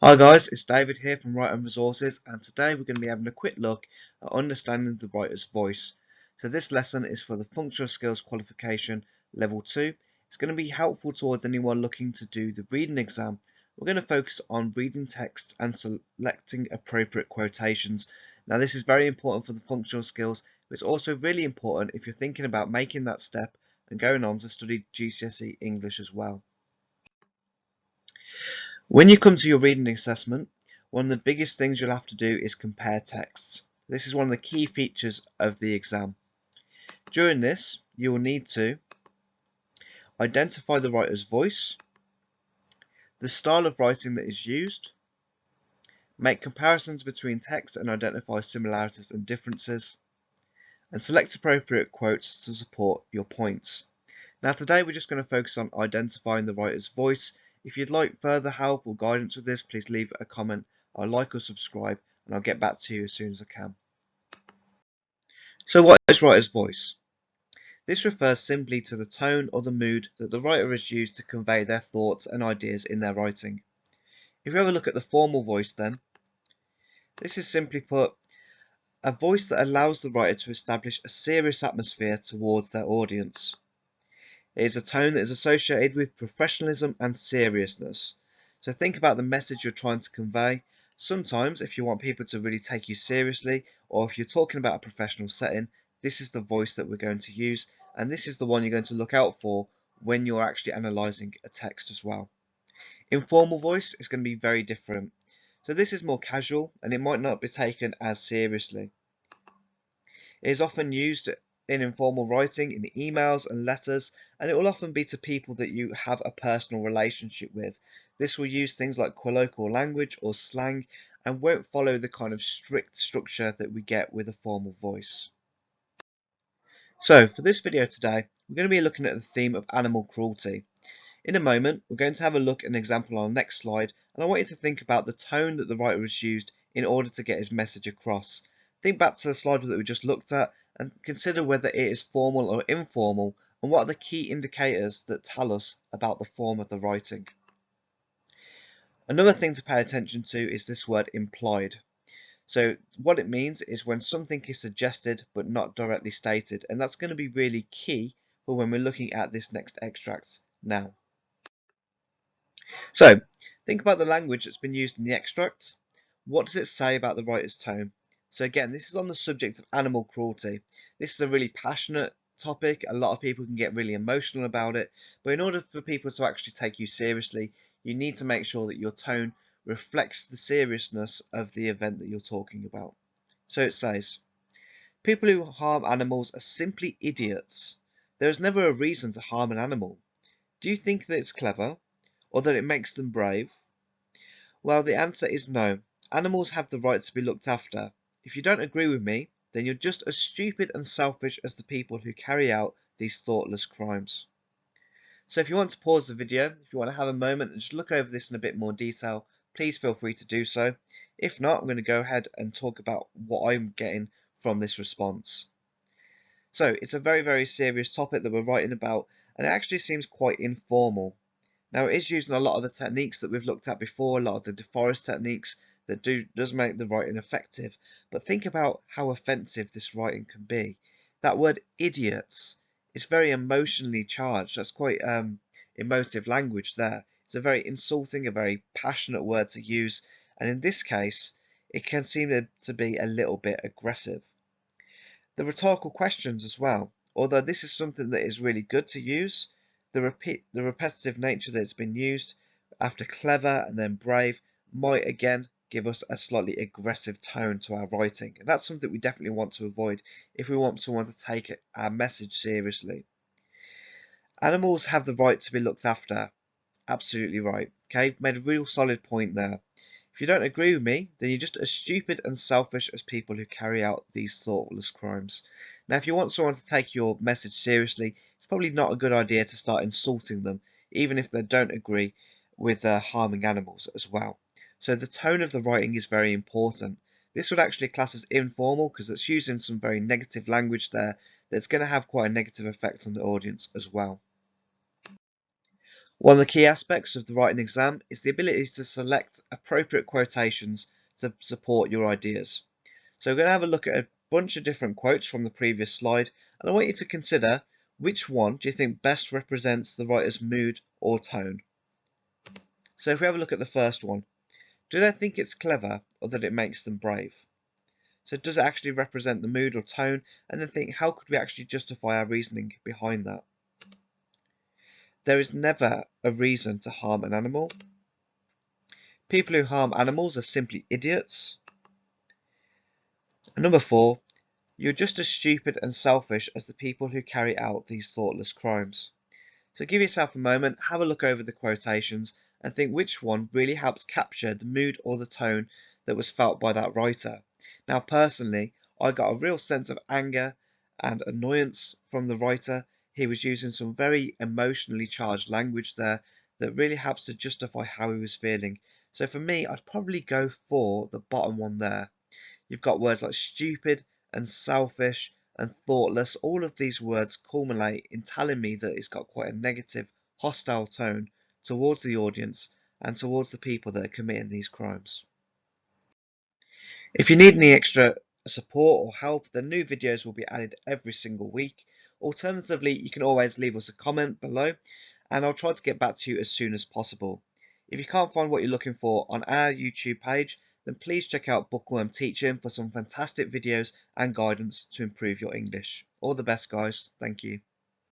Hi guys, it's David here from Write On Resources, and today we're going to be having a quick look at understanding the writer's voice. So this lesson is for the Functional Skills Qualification Level 2. It's going to be helpful towards anyone looking to do the reading exam. We're going to focus on reading text and selecting appropriate quotations. Now this is very important for the functional skills, but it's also really important if you're thinking about making that step and going on to study GCSE English as well. When you come to your reading assessment, one of the biggest things you'll have to do is compare texts. This is one of the key features of the exam. During this, you will need to identify the writer's voice, the style of writing that is used, make comparisons between texts and identify similarities and differences, and select appropriate quotes to support your points. Now today we're just going to focus on identifying the writer's voice. If you'd like further help or guidance with this, please leave a comment, or like or subscribe, and I'll get back to you as soon as I can. So what is writer's voice? This refers simply to the tone or the mood that the writer has used to convey their thoughts and ideas in their writing. If you have a look at the formal voice then, this is simply put a voice that allows the writer to establish a serious atmosphere towards their audience. It is a tone that is associated with professionalism and seriousness. So think about the message you're trying to convey. Sometimes if you want people to really take you seriously, or if you're talking about a professional setting, this is the voice that we're going to use, and this is the one you're going to look out for when you're actually analysing a text as well. Informal voice is going to be very different. So this is more casual and it might not be taken as seriously. It is often used in informal writing, in emails and letters, and it will often be to people that you have a personal relationship with. This will use things like colloquial language or slang and won't follow the kind of strict structure that we get with a formal voice. So for this video today, we're going to be looking at the theme of animal cruelty. In a moment, we're going to have a look at an example on the next slide, and I want you to think about the tone that the writer has used in order to get his message across. Think back to the slide that we just looked at and consider whether it is formal or informal, and what are the key indicators that tell us about the form of the writing. Another thing to pay attention to is this word implied. So what it means is when something is suggested but not directly stated, and that's going to be really key for when we're looking at this next extract now. So, think about the language that's been used in the extract. What does it say about the writer's tone? So again, this is on the subject of animal cruelty. This is a really passionate topic. A lot of people can get really emotional about it. But in order for people to actually take you seriously, you need to make sure that your tone reflects the seriousness of the event that you're talking about. So it says, people who harm animals are simply idiots. There is never a reason to harm an animal. Do you think that it's clever? Or that it makes them brave? Well, the answer is no. Animals have the right to be looked after. If you don't agree with me, then you're just as stupid and selfish as the people who carry out these thoughtless crimes. So if you want to pause the video, if you want to have a moment and just look over this in a bit more detail, please feel free to do so. If not, I'm going to go ahead and talk about what I'm getting from this response. So it's a very, very serious topic that we're writing about, and it actually seems quite informal. Now it is using a lot of the techniques that we've looked at before, a lot of the DeForest techniques that does make the writing effective. But think about how offensive this writing can be. That word idiots is very emotionally charged. That's quite emotive language there. It's a very insulting, a very passionate word to use. And in this case, it can seem to be a little bit aggressive. The rhetorical questions as well. Although this is something that is really good to use, the repetitive nature that it's been used after clever and then brave might again give us a slightly aggressive tone to our writing, and that's something we definitely want to avoid if we want someone to take our message seriously. Animals have the right to be looked after. Absolutely right. Okay, made a real solid point there. If you don't agree with me, then you're just as stupid and selfish as people who carry out these thoughtless crimes. Now, if you want someone to take your message seriously, it's probably not a good idea to start insulting them, even if they don't agree with harming animals as well. So the tone of the writing is very important. This would actually class as informal because it's using some very negative language there that's going to have quite a negative effect on the audience as well. One of the key aspects of the writing exam is the ability to select appropriate quotations to support your ideas. So we're going to have a look at a bunch of different quotes from the previous slide, and I want you to consider which one do you think best represents the writer's mood or tone. So if we have a look at the first one, do they think it's clever or that it makes them brave? So does it actually represent the mood or tone? And then think, how could we actually justify our reasoning behind that? There is never a reason to harm an animal. People who harm animals are simply idiots. And number 4, you're just as stupid and selfish as the people who carry out these thoughtless crimes. So give yourself a moment, have a look over the quotations and think which one really helps capture the mood or the tone that was felt by that writer. Now personally, I got a real sense of anger and annoyance from the writer. He was using some very emotionally charged language there that really helps to justify how he was feeling. So for me, I'd probably go for the bottom one there. You've got words like stupid and selfish and thoughtless. All of these words culminate in telling me that it's got quite a negative, hostile tone towards the audience and towards the people that are committing these crimes. If you need any extra support or help, then new videos will be added every single week. Alternatively, you can always leave us a comment below and I'll try to get back to you as soon as possible. If you can't find what you're looking for on our YouTube page, then please check out Bookworm Teaching for some fantastic videos and guidance to improve your English. All the best, guys. Thank you.